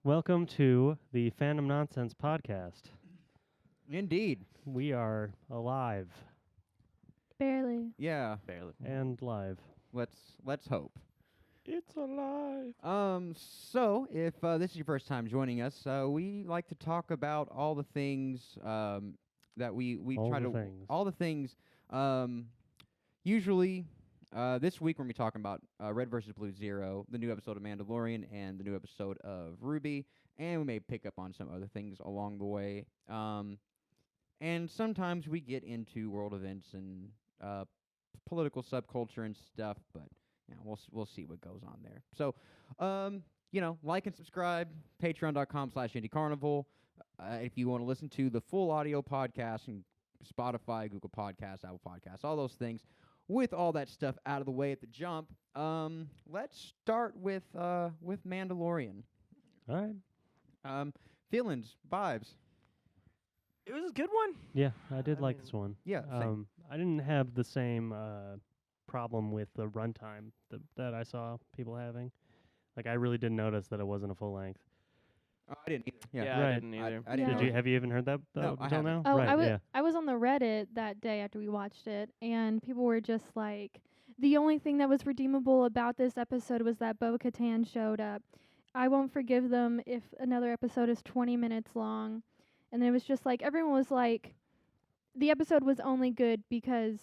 Welcome to the Fandom Nonsense podcast. Indeed. We are alive Barely. Yeah. Barely. and live. Let's hope. It's alive. So if this is your first time joining us, we like to talk about all the things that we All try the to things. all the things. Usually, this week we're gonna be talking about Red versus Blue Zero, the new episode of Mandalorian, and the new episode of Ruby, and we may pick up on some other things along the way. And sometimes we get into world events and political subculture and stuff, but we'll see what goes on there. So, like and subscribe, patreon.com/indiecarnival. If you want to listen to the full audio podcast and Spotify, Google Podcasts, Apple Podcasts, all those things. With all that stuff out of the way at the jump, let's start with Mandalorian. All right. Feelings, vibes. It was a good one. Yeah, I did I like mean, this one. Yeah, same. I didn't have the same problem with the runtime that I saw people having. Like, I really didn't notice that it wasn't a full length. Oh, I didn't either. Yeah, Right. I didn't either. I didn't Yeah. Did you? Have you even heard that No, I until now? haven't. Oh, right. I was on the Reddit that day after we watched it, and people were just like, the only thing that was redeemable about this episode was that Bo-Katan showed up. I won't forgive them if another episode is 20 minutes long. And it was just like, everyone was like, the episode was only good because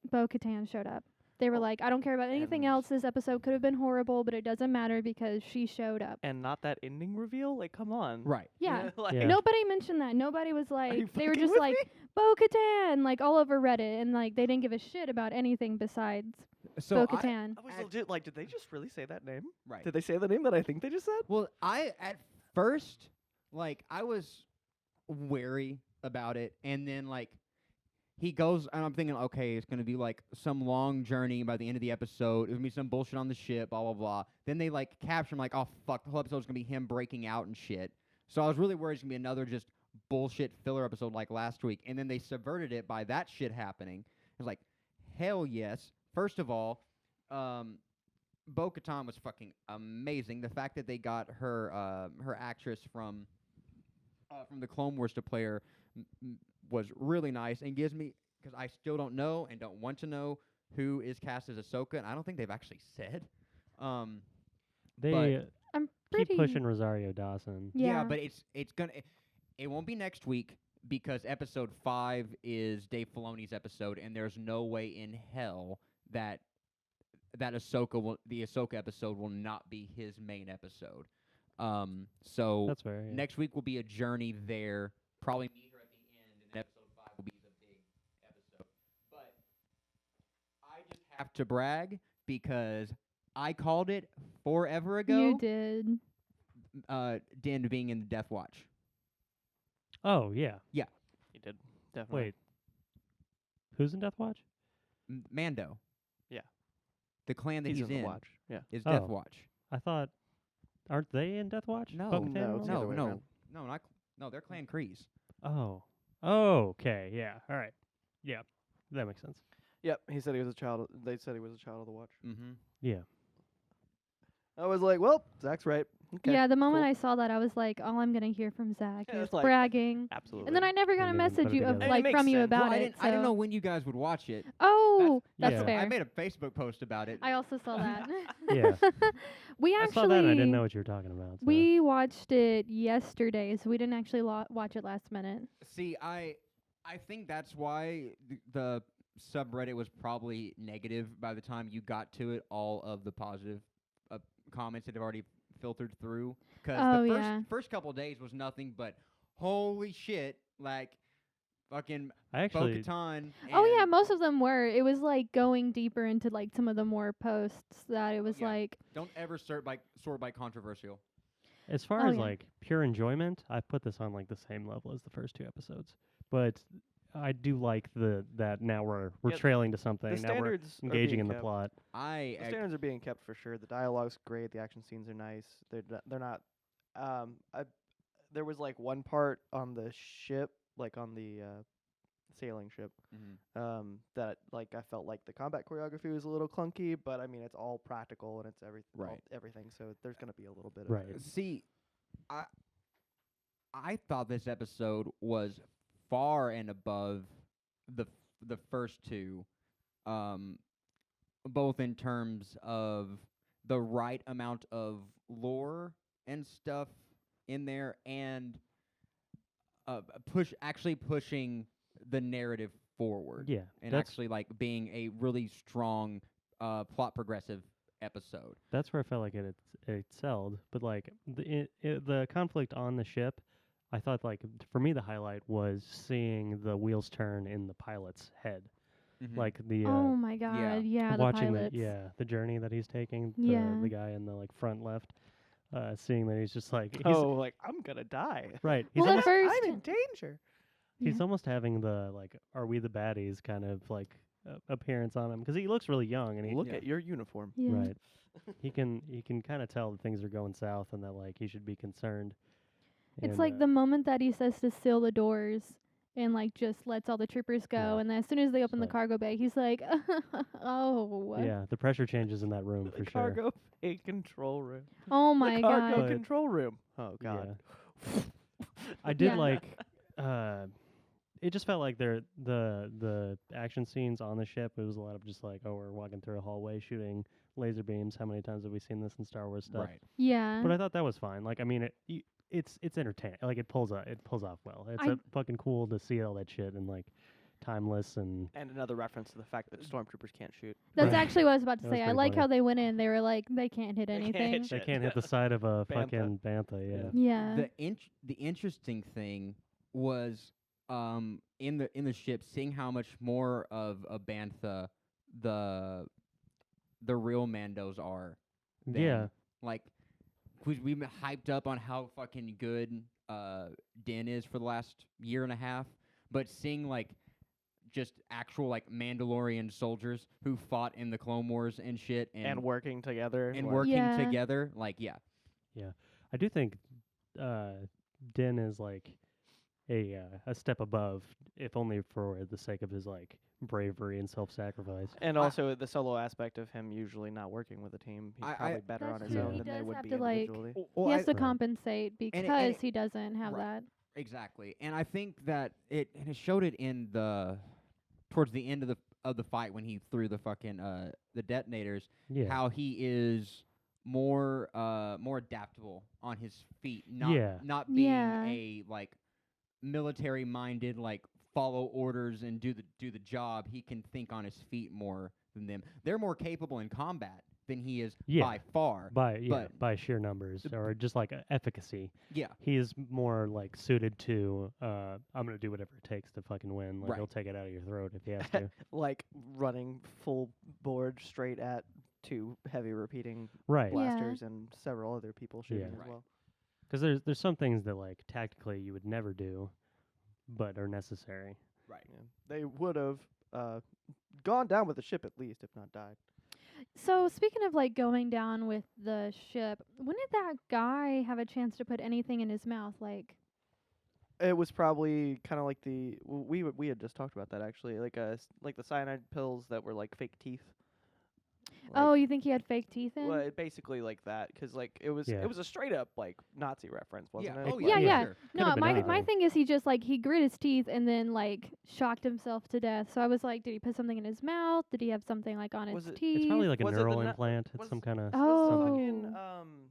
Bo-Katan showed up. They were Oh, like, I don't care about anything and- else. This episode could have been horrible, but it doesn't matter because she showed up. And not that ending reveal? Like, come on. Right. Yeah. Like, Yeah. Nobody mentioned that. Nobody was you like, they were fucking just with like, Bo-Katan, like all over Reddit, and like they didn't give a shit about anything besides So Bo-Katan. I was At- legit like, did they just really say that name? right. Did they say the name that I think they just said? Well, I at first I was wary about it, and then he goes, and I'm thinking, okay, it's gonna be like some long journey. By the end of the episode, it's gonna be some bullshit on the ship, blah blah blah. Then they capture him, oh fuck, the whole episode's gonna be him breaking out and shit. So I was really worried it's gonna be another just bullshit filler episode like last week, and then they subverted it by that shit happening. It was like, hell yes. First of all, Bo-Katan was fucking amazing. The fact that they got her her actress from the Clone Wars to play her was really nice, and gives me, because I still don't know and don't want to know who is cast as Ahsoka, and I don't think they've actually said. They I'm keep pretty pushing Rosario Dawson. Yeah. But it's gonna it won't be next week because episode 5 is Dave Filoni's episode, and there's no way in hell that the Ahsoka episode will not be his main episode. So That's fair. Yeah. next week will be a journey there. Probably meet her at the end, and episode 5 will be the big episode. But I just have to brag because I called it forever ago. You did. Din being in the Death Watch. Oh yeah. He did. Definitely. Wait. Who's in Death Watch? Mando. Yeah. The clan that He's he's in in the watch. Yeah. is Death Oh. Watch. I thought, aren't they in Death Watch? No, Bo-Katan no, and all it's that? the other way around. No, they're Clan Kreese. Oh. Oh. Okay. Yeah. All right. Yeah. That makes sense. Yep. He said he was a child. They said he was a child of the watch. Mm-hmm. Yeah. I was like, well, Zach's right. Okay. Yeah, the moment cool. I saw that, I was like, all I'm gonna hear from Zach Yeah, is it's like- bragging. Absolutely. And then I never got a Didn't even put message it you of together. And it like makes from you sense. about Well, it. I didn't so- know when you guys would watch it. Oh, Yeah. that's So fair. I made a Facebook post about it. I also saw that. Yeah. We I actually saw that and I didn't know what you were talking about. So. we watched it yesterday, so we didn't actually watch it last minute. See, I think that's why the subreddit was probably negative by the time you got to it. All of the positive comments that have already filtered through, because Oh, the yeah. first couple of days was nothing but holy shit, fucking I actually Bo-Katan. Oh yeah, and most of them were. It was like going deeper into like some of the more posts that it was Yeah. like, don't ever sort by controversial. As far Oh, as yeah. like pure enjoyment, I put this on like the same level as the first 2 episodes. But I do like that now we're Yeah, trailing to something. the Now we're standards are engaging being in the kept. plot. I The standards are being kept for sure. The dialogue's great. The action scenes are nice. They're not. There was like one part on the ship, like on the sailing ship, that like I felt like the combat choreography was a little clunky, but I mean it's all practical and it's Right. everything. So there's gonna be a little bit Right. of See, I thought this episode was far and above the first two, both in terms of the right amount of lore and stuff in there, and pushing the narrative forward. Yeah, and that's actually like being a really strong plot progressive episode. that's where I felt like it excelled. But like the conflict on the ship, I thought like for me the highlight was seeing the wheels turn in the pilot's head, like the Oh my god, yeah, the watching pilots. the journey that he's taking, Yeah. the guy in the like front left, seeing that he's just like he's like I'm gonna die. right. He's Well, at almost first, I'm in danger. he's yeah. almost having the like are we the baddies kind of like appearance on him because he looks really young and he Look Yeah. at your uniform. Yeah. right. He can kind of tell that things are going south and that like he should be concerned. It's And, like the moment that he says to seal the doors and like just lets all the troopers go, Yeah. and then as soon as they open the like- cargo bay, he's like, "Oh, yeah, the pressure changes in that room The for sure. cargo bay control room. oh my the cargo god." But- control room. Oh god. Yeah. I did Yeah. like it just felt like the action scenes on the ship, it was a lot of just like, oh, we're walking through a hallway shooting laser beams. How many times have we seen this in Star Wars stuff? Right. Yeah. But I thought that was fine. Like I mean it's entertaining. Like it pulls off well. It's fucking cool to see all that shit and like timeless and And another reference to the fact that stormtroopers can't shoot. That's Right. actually what I was about to That was say. I pretty like funny. how they went in. They were like, they can't hit They can't anything. hit they shit. can't hit the side of a Bantha. fucking bantha, yeah. Yeah. The interesting thing was in the ship, seeing how much more of a bantha the real Mandos are. Than, Yeah. like we've been hyped up on how fucking good Din is for the last year and a half, but seeing like just actual like Mandalorian soldiers who fought in the Clone Wars and shit And working together. and like- working Yeah. together, like yeah. I do think Din is like a step above, if only for the sake of his like bravery and self-sacrifice. And I- also the solo aspect of him usually not working with a team. He's I- probably better on That's his true. own He than they does would have be to, like, individually. he has to Right. compensate because it- he doesn't have right. that. Exactly, and I think that it showed it in towards the end of the fight when he threw the fucking the detonators. Yeah. How he is more adaptable on his feet, not Yeah. not being Yeah. a like military minded like follow orders and do the job. He can think on his feet more than them. They're more capable in combat than he is Yeah. by far. by sheer numbers or just like efficacy. Yeah. He is more like suited to I'm gonna do whatever it takes to fucking win. Like Right. he'll take it out of your throat if he has to. Like running full board straight at two heavy repeating Right. Yeah. blasters and several other people shooting Yeah. as Right. well. Because there's some things that like tactically you would never do, but are necessary. Right. Yeah. They would have gone down with the ship at least, if not died. So speaking of like going down with the ship, when did that guy have a chance to put anything in his mouth? Like, It was probably kind of like we had just talked about that actually, like like the cyanide pills that were like fake teeth. oh, you think he had fake teeth in? Well, basically like that, 'cause like it was Yeah. a straight up like Nazi reference, wasn't Yeah. it? Oh Yeah, yeah. yeah. Sure. No, Could've been my anything. thing is he just like he grit his teeth and then like shocked himself to death. So I was like, did he put something in his mouth? Did he have something like on Was his it- teeth? It's probably like a Was it the neural na- implant. It's was- some kind of Oh. Was the fucking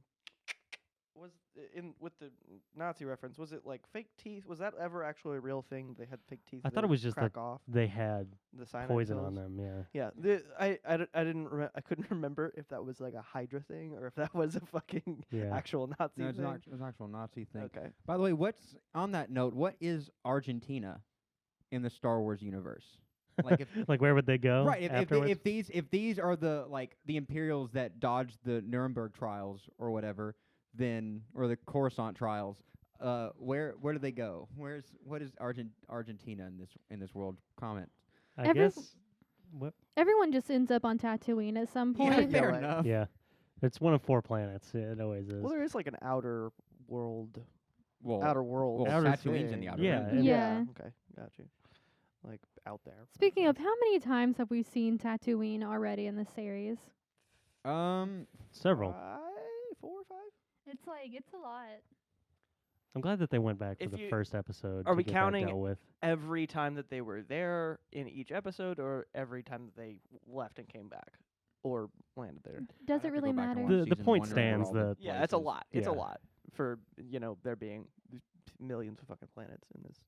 was in with the Nazi reference? Was it like fake teeth? Was that ever actually a real thing? They had fake teeth. I that thought it would was just crack off they had the cyanide poison pills? on them. Yeah. Yeah, I didn't I couldn't remember if that was like a Hydra thing or if that was a fucking Yeah. actual Nazi No, it's thing. an actual Nazi thing. Okay. By the way, what's on that note? What is Argentina in the Star Wars universe? Like if Like where would they go? right, afterwards? if these are the like the Imperials that dodged the Nuremberg trials or whatever, then or the Coruscant trials, where do they go? What is Argentina in this world? Comment. I Every- guess. What? Everyone just ends up on Tatooine at some Yeah, point. fair right. enough. Yeah. It's one of 4 planets. It always is. Well, there is like an outer world. Well, Outer world. well, Outer Tatooine's in the thing. outer Yeah, rim. and- Yeah. Okay, got you. Like out there. Speaking of, how many times have we seen Tatooine already in the series? Several. 4 or 5. It's a lot. I'm glad that they went back for If the you- first episode are to we get counting that dealt with. every time that they were there in each episode, or every time that they left and came back, or landed there? Does I'd it have to go really back and matter? watch The season point one to remember stands all the that Yeah, it's a places. lot. It's a Yeah. lot for there being millions of fucking planets in this,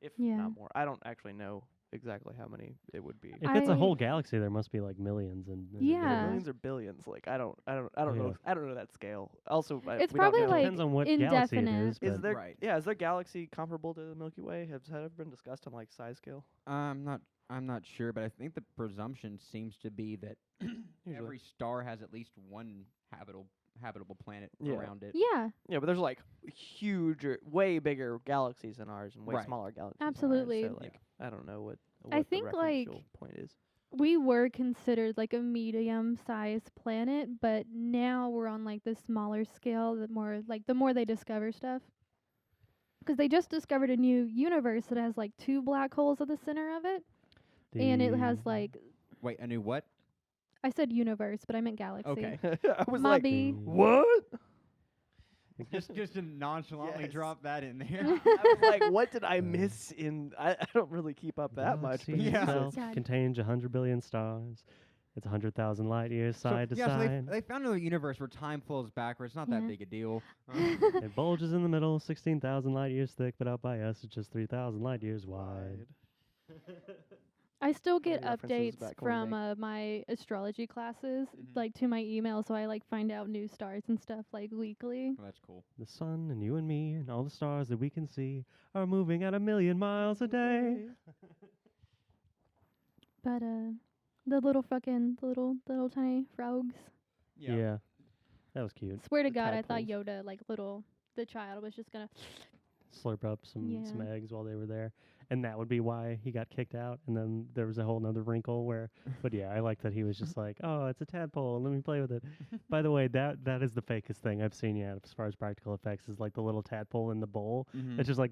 if Yeah. not more. I don't actually know exactly how many it would be. If it's a I- whole galaxy, there must be like millions and Yeah. Millions or billions? Like I don't know. Yeah. I don't know that scale. Also, It's we don't probably know. like depends on what galaxy it indefinite. is. Is But there Right. is their galaxy comparable to the Milky Way? Has that ever been discussed on like size scale? I'm not sure, but I think the presumption seems to be that Usually. every star has at least one habitable planet Yeah. around it. Yeah, Yeah, but there's like huge, way bigger galaxies than ours, and way Right. smaller galaxies. Absolutely. Than ours, so like, I don't know what I the think, like, referential point is. we were considered like a medium-sized planet, but now we're on like the smaller scale. The more they discover stuff, because they just discovered a new universe that has like 2 black holes at the center of it, and it has like Wait, a new what? I said universe, but I meant galaxy. Okay. I was like, Mobby. what? just to nonchalantly Yes. drop that in there. I was like, what did I miss in? I don't really keep up that much. But Galaxy Yeah. itself God. contains 100 billion stars. It's 100,000 light years side to so side. they found another universe where time flows backwards. Not Yeah. that big a deal. It bulges in the middle, 16,000 light years thick, but out by us, it's just 3,000 light years wide. I still get Any references updates back when we from make- my astrology classes, Mhm. like to my email, so I like find out new stars and stuff like weekly. Well, that's cool. The sun and you and me and all the stars that we can see are moving at 1,000,000 miles a day. But the little tiny frogs. Yeah. That was cute. Swear to The God, I thought tadpoles. Yoda, like the child, was just gonna. Slurp up some Yeah. eggs while they were there. And that would be why he got kicked out. And then there was a whole nother wrinkle where, but yeah, I like that he was just like, oh, it's a tadpole. Let me play with it. By the way, that is the fakest thing I've seen yet as far as practical effects is like the little tadpole in the bowl. Mhm. It's just like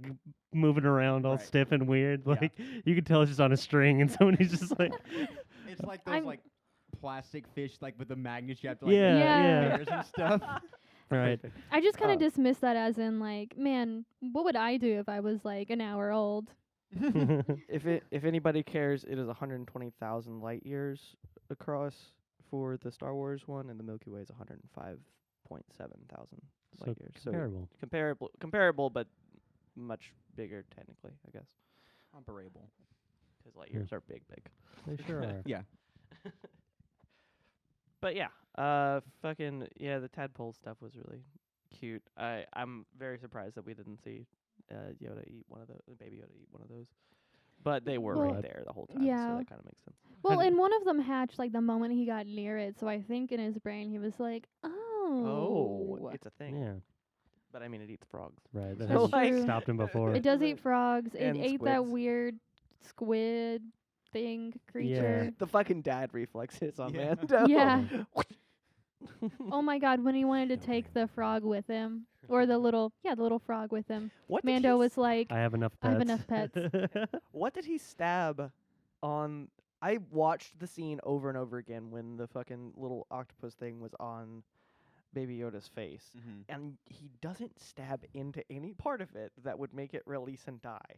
moving around all Right. stiff and weird. Yeah. Like you could tell it's just on a string and somebody's just like, It's like those I'm- like plastic fish, like with the magnets you have to like Yeah, Yeah. hairs and stuff. right. I just kind of Oh. dismiss that as in like, man, what would I do if I was like an hour old? If anybody cares, it is 120,000 light years across for the Star Wars one, and the Milky Way is 105.7 thousand So light years. comparable. So comparable, but much bigger technically, I guess, Comparable. because light Yeah. years are big. They sure are. Yeah. But yeah, fucking yeah, the tadpole stuff was really cute. I'm very surprised that we didn't see Yoda eat one of those, Baby Yoda eat one of those. But they were Well, right there the whole time, yeah. so that kind of makes sense. Well, Had- and one of them hatched like the moment he got near it, so I think in his brain he was like, oh. It's a thing. Yeah, But I mean, it eats frogs. right. That That's hasn't true. stopped him before. It does eat frogs. It And ate that squids. weird squid thing creature. The fucking dad reflexes on Yeah. Mando. Yeah. Oh my God, when he wanted to take the frog with him, or the little frog with him, What did Mando he was like, I have enough pets. I have enough pets. What did he stab on? I watched the scene over and over again when the fucking little octopus thing was on Baby Yoda's face. Mm-hmm. And he doesn't stab into any part of it that would make it release and die.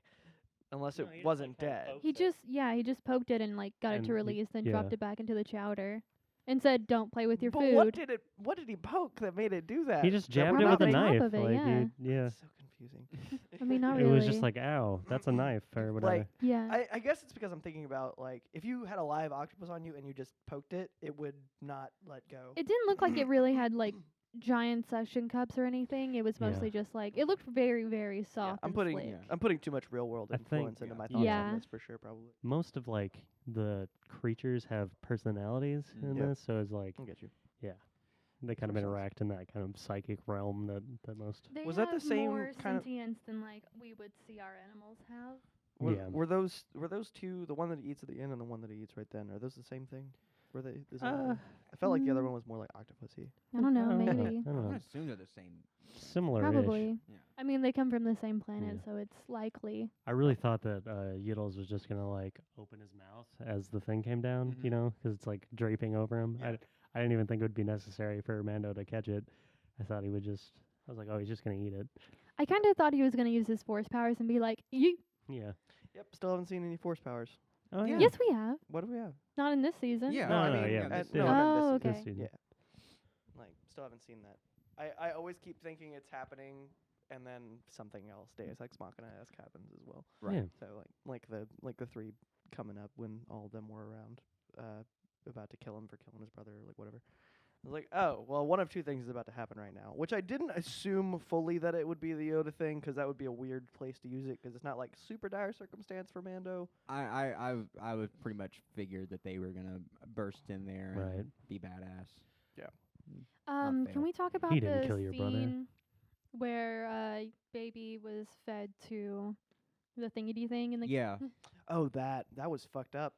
Unless it wasn't dead. he just poked it and like got it And to he- release, then yeah. dropped it back into the chowder, and said, "Don't play with your But food." what did he poke that made it do that? He just That jabbed we're it not with a on top knife. of it, Like yeah. yeah. That's so confusing. I mean, not It really. was just like, ow, that's a knife or whatever. Like, yeah. I guess it's because I'm thinking about, like, if you had a live octopus on you and you just poked it, it would not let go. It didn't look like it really had like giant suction cups or anything. It was Yeah. mostly just like it looked very, very soft. I'm and putting slick. I'm putting too much real world I think- influence into Yeah. my thoughts Yeah. on this for sure, probably. Most of like the creatures have personalities in Yeah. this, so it's like I'll get you. they kind of Makes sense. interact in that kind of psychic realm that most. They Was that the have same more kind of- sentience than like we would see our animals have. Yeah. Were those two, the one that he eats at the end and the one that he eats right then, are those the same thing? Were they the same thing? I felt like the other mm. one was more like octopusy. I don't know, I don't know. maybe. I don't I'm know. gonna assume they're the same. Similar. Probably. Yeah. I mean, they come from the same planet, Yeah. so it's likely. I really thought that Yiddles was just gonna like open his mouth as the thing came down, you Mhm. know, 'cause it's like draping over him. Yeah. I didn't even think it would be necessary for Mando to catch it. I thought he would just. I was like, oh, he's just gonna eat it. I kind of thought he was gonna use his force powers and be like, "You." Yeah. Yep. Still haven't seen any force powers. Oh Yeah. Yes, we have. What do we have? Not in this season. Yeah. No, I No, mean, yeah, this no, season. I meant Oh, this okay. season. Yeah. Like, still haven't seen that. I always keep thinking it's happening, and then something else, Deus Ex Machina-esque happens as well. Right. Yeah. So like the three coming up when all of them were around, about to kill him for killing his brother, or like whatever. I was like, oh, well, one of two things is about to happen right now, which I didn't assume fully that it would be the Yoda thing, 'cause that would be a weird place to use it, 'cause it's not like super dire circumstance for Mando. I was pretty much figured that they were gonna burst in there Right. and be badass. Can fail. we talk about He didn't the kill your brother. scene where baby was fed to the thingy thing in the Yeah. Oh, that was fucked up.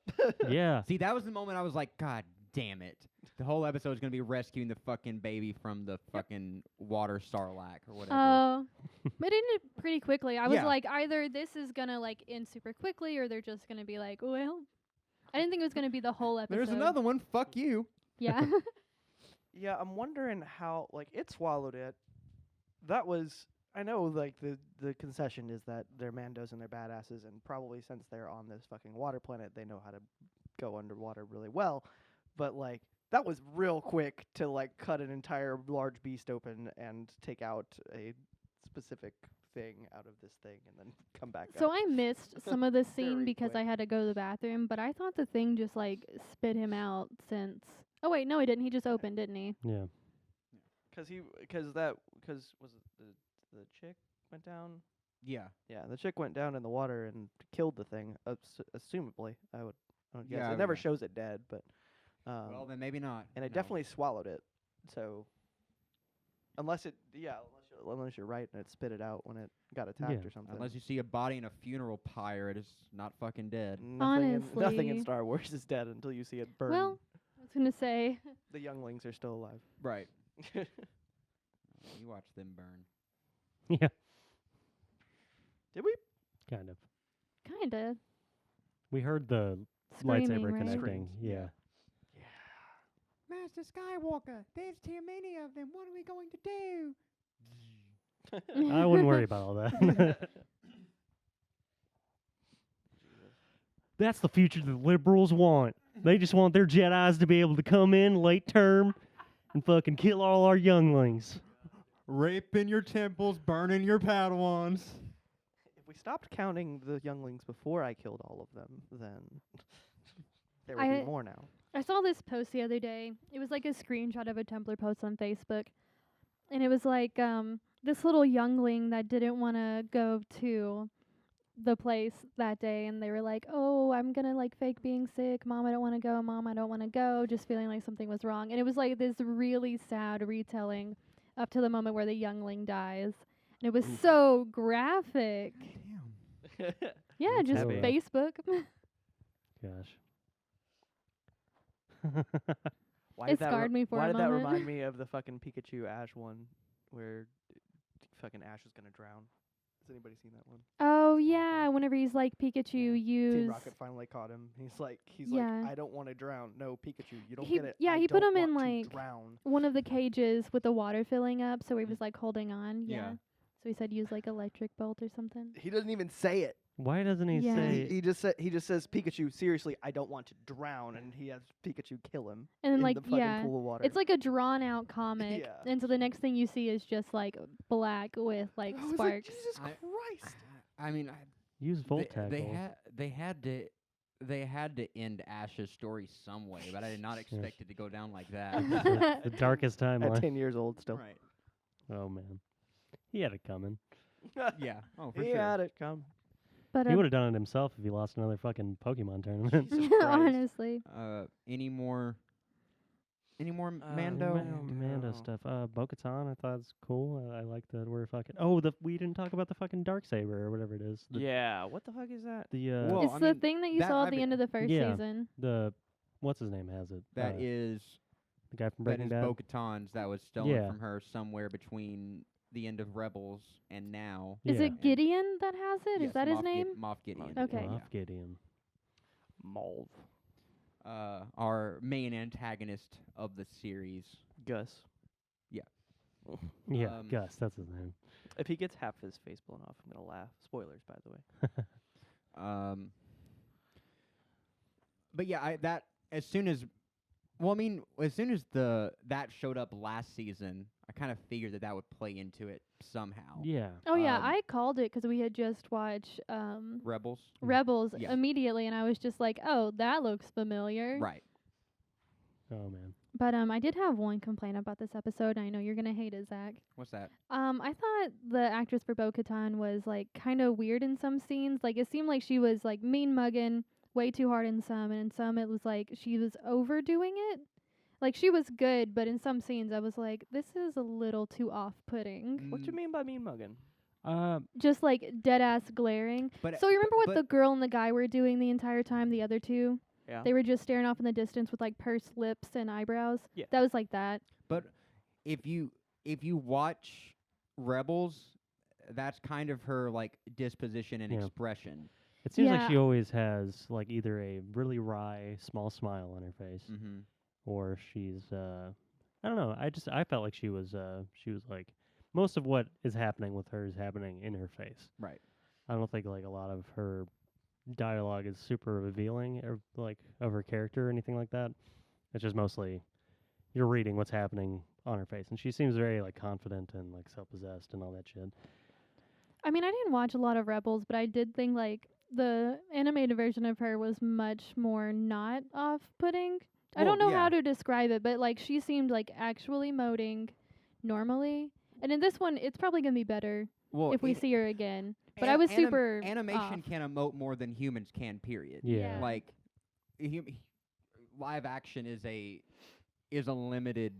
Yeah. See, that was the moment I was like, God damn it! The whole episode is gonna be rescuing the fucking baby from the fucking water sarlacc or whatever. Oh, but it ended pretty quickly. I was Yeah. like, either this is gonna like end super quickly, or they're just gonna be like, well. I didn't think it was gonna be the whole episode. There's another one. Fuck you. Yeah. Yeah, I'm wondering how, like, it swallowed it. That was, I know, like, the concession is that they're Mandos and they're badasses, and probably since they're on this fucking water planet, they know how to go underwater really well. But, like, that was real quick to, like, cut an entire large beast open and take out a specific thing out of this thing and then come back So up. I missed some of the scene Very because quick. I had to go to the bathroom, but I thought the thing just like spit him out since. Oh wait, no, he didn't. He just opened, didn't he? Yeah. Because was it the chick went down? Yeah. Yeah, the chick went down in the water and killed the thing, assumably. I would guess. Yeah, It never yeah. shows it dead, but Well, then maybe not. and it No. definitely swallowed it. So unless you're right and it spit it out when it got attacked Yeah, or something. Unless you see a body in a funeral pyre, it is not fucking dead. nothing in Honestly. Star Wars is dead until you see it burn. Well, I was gonna say. The younglings are still alive. Right. You watch them burn. Yeah. Did we? Kind of. Kinda. We heard the Screaming, lightsaber right? connecting. Screams, Yeah. Master Skywalker, there's too many of them. What are we going to do? I wouldn't worry about all that. That's the future the liberals want. They just want their Jedis to be able to come in late term and fucking kill all our younglings. Raping your temples, burning your Padawans. If we stopped counting the younglings before I killed all of them, then there would be more now. I saw this post the other day. It was like a screenshot of a Tumblr post on Facebook. And it was like this little youngling that didn't want to go to the place that day. And they were like, oh, I'm going to like fake being sick. Mom, I don't want to go. Mom, I don't want to go. Just feeling like something was wrong. And it was like this really sad retelling up to the moment where the youngling dies. And it was so graphic. Damn. Yeah, That's just heavy. Facebook. Gosh. Why It did that scarred me for Why a did that moment. remind me of the fucking Pikachu Ash one, where fucking Ash was gonna drown? Has anybody seen that one? Oh, yeah. Whenever he's like, Pikachu, Team use. Rocket finally caught him. He's like, Yeah. I don't want to drown. No, Pikachu, you don't He- get it. yeah, I he put don't him in, want to like, drown. one of the cages with the water filling up, so he was like holding on. Yeah. Yeah. So he said use like electric bolt or something. He doesn't even say it. Why doesn't he Yeah. say? He just says Pikachu. Seriously, I don't want to drown, and he has Pikachu kill him And then in like the fucking yeah, pool of water. it's like a drawn out comic. Yeah. And so the next thing you see is just like black with like I was like, sparks. Jesus I- Christ. I mean, Use Volt they Tackle. had to end Ash's story some way, but I did not expect it to go down like that. The darkest At timeline. 10 years old still. Right. Oh man, he had it coming. Yeah. Oh, for He sure. had it come. But He would have done it himself if he lost another fucking Pokemon tournament. Jesus Christ. honestly, Any more Mando? Mando stuff. Bo-Katan, I thought was cool. I like that we're fucking. Oh, we didn't talk about the fucking Darksaber or whatever it is. The, Yeah, what the fuck is that? The Well, it's I the mean, thing that you that saw might at the be- end of the first Yeah. season. the what's his name has it? That is the guy from that Breaking is Bad. Bo-Katan's that was stolen Yeah. from her somewhere between the end of Rebels and now. Is Yeah. it Gideon that has it? Is Yes, that his Moff name? Moff Gideon. Okay. Moff Gideon. Mauve. Our main antagonist of the series. Gus. Yeah. Yeah, Gus, that's his name. If he gets half his face blown off, I'm gonna laugh. Spoilers, by the way. But yeah, as soon as that showed up last season, I kind of figured that would play into it somehow. Yeah. Oh yeah, I called it because we had just watched Rebels. Rebels Yeah. immediately, and I was just like, oh, that looks familiar. Right. Oh man. But I did have one complaint about this episode. And I know you're gonna hate it, Zach. What's that? I thought the actress for Bo-Katan was like kind of weird in some scenes. Like it seemed like she was like mean mugging way too hard in some, and in some it was like she was overdoing it. Like she was good, but in some scenes I was like, this is a little too off-putting. What you mean by mean mugging? Just like dead ass glaring. But So you remember what the girl and the guy were doing the entire time? The other two, Yeah. they were just staring off in the distance with like pursed lips and eyebrows. Yeah. That was like that. But if you watch Rebels, that's kind of her like disposition and Yeah. expression. It seems like Yeah. she always has like either a really wry, small smile on her face, Mm-hmm. or she's I don't know. I felt like she was like most of what is happening with her is happening in her face. Right. I don't think like a lot of her dialogue is super revealing or like of her character or anything like that. It's just mostly you're reading what's happening on her face, and she seems very like confident and like self-possessed and all that shit. I mean, I didn't watch a lot of Rebels, but I did think like the animated version of her was much more not off-putting. I Well, don't know yeah. how to describe it, but like she seemed like actually emoting normally. And in this one, it's probably gonna be better Well, if we see her again. But I was super animation off. can emote more than humans can. Period. Yeah. Yeah. Like live action is a limited.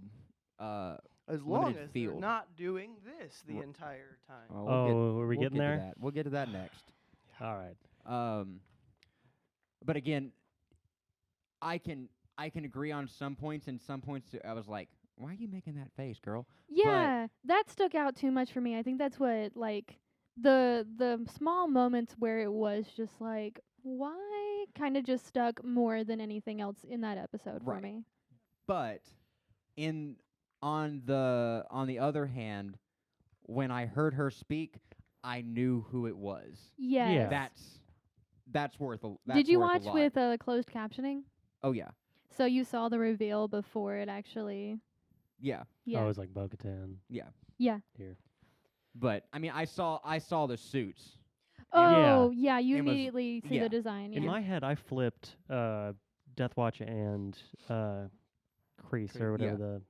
As long limited as they're field. not doing this the R- entire time. Oh, are we getting get there? To that. We'll get to that next. All right. But again, I can agree on some points, and some points I was like, why are you making that face, girl? Yeah, that stuck out too much for me. I think that's what like the small moments where it was just like why kind of just stuck more than anything else in that episode for Right. me. But on the other hand, when I heard her speak, I knew who it was. Yes. Yeah. That's worth a. That's Did you worth a watch lot. with closed captioning? Oh yeah, So you saw the reveal before it actually. yeah, Yeah. Oh, it was like Bo-Katan yeah. Yeah. here. But I mean, I saw the suits. Oh, yeah. You It was- immediately see yeah. the design. In Yeah. my head, I flipped Death Watch and Crease or Yeah. whatever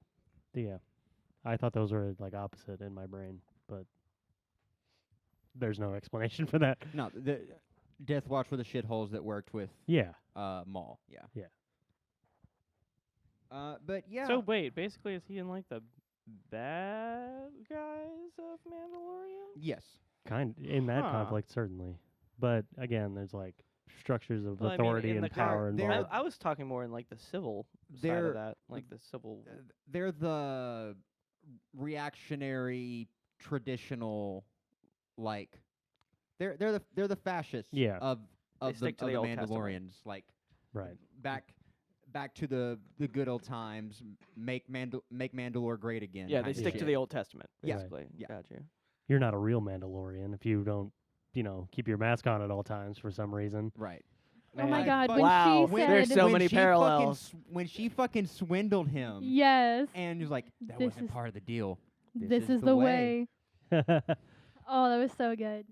yeah. I thought those were like opposite in my brain, but there's no explanation for that. No, the Death Watch were the shitholes that worked with Yeah. Maul. Yeah. Yeah. But yeah. So wait, basically, is he in like the bad guys of Mandalorian? yes. In that Huh. conflict, certainly. But again, there's like structures of Well, I mean, authority in and the power they're- involved. I was talking more in like the civil side They're- of that, like the civil. They're the reactionary, traditional, like they're the fascists. Yeah. Of They the stick to of the the Old Testament. Mandalorians, like Right. back to the good old times. Make Mandalore great again. Yeah, they kinda stick to shit. the Old Testament, Yeah. basically. Yeah. Gotcha. You're not a real Mandalorian if you don't, keep your mask on at all times for some reason. Right. Oh my I God! fuck- When Wow, she there's said, so when many she parallels. when she fucking swindled him. "Yes, And he was like, that This wasn't is- part of the deal. this is the way." Oh, that was so good.